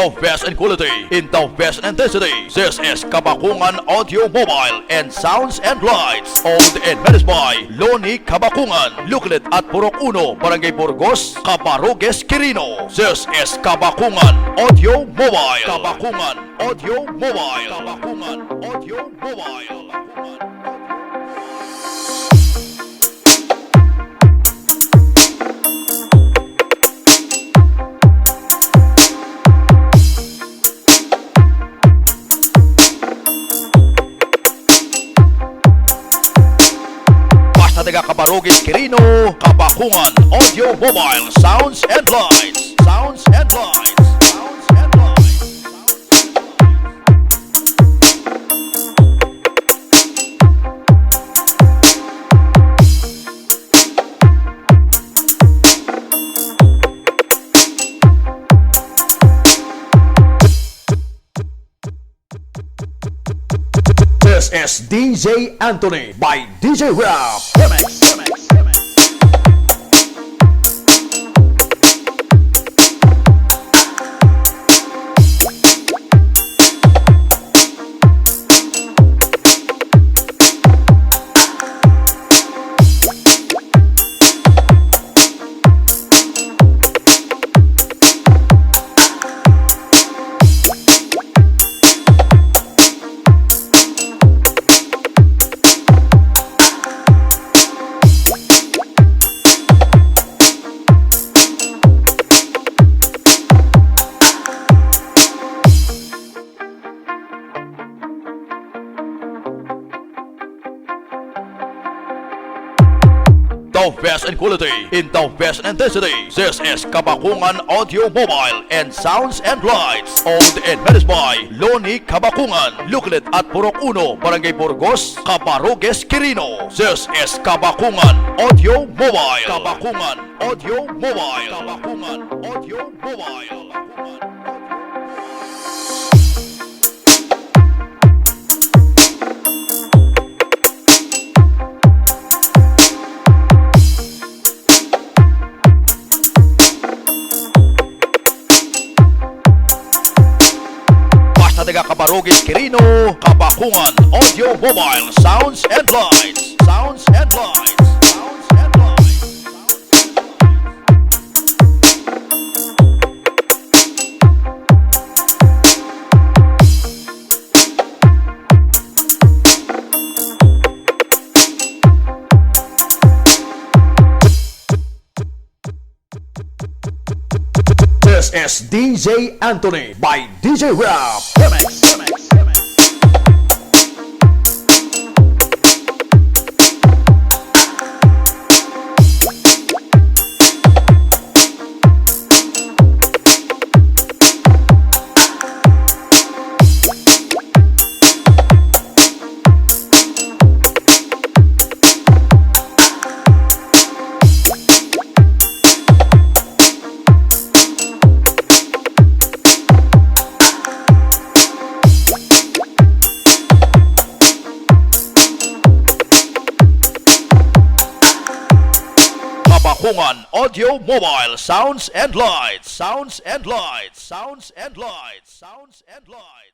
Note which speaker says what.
Speaker 1: the best in quality, in the best in intensity. This is Kabakungan Audio Mobile and Sounds and Lights. Owned and managed by Loni Kabakungan. Located at Purok 1, Barangay Burgos, Cabarogues, Quirino. This is Kabakungan Audio Mobile. Kabakungan Audio Mobile. Kabakungan Audio Mobile. Taga Cabarogues, Quirino, Kabakungan Audio Mobile, Sounds and Lights. Sounds and Lights. Sounds and Lights. This is DJ Anthony by DJ Rap. Remix. The best in quality, in the best in intensity. This is Kabakungan Audio Mobile and Sounds and Lights. Owned and managed by Loni Kabakungan. Located at Purok 1, Barangay Burgos, Cabarogues, Quirino. This is Kabakungan Audio Mobile. Kabakungan Audio Mobile. Kabakungan Audio Mobile. Taga Cabarogues, Quirino, Kabakungan Audio Mobile, Sounds and Lights. Sounds and Lights. Sounds and Lights. This is DJ Anthony by DJ Rap. Remix. Kabakungan Audio Mobile, Sounds and Lights. Sounds and Lights. Sounds and Lights. Sounds and Lights.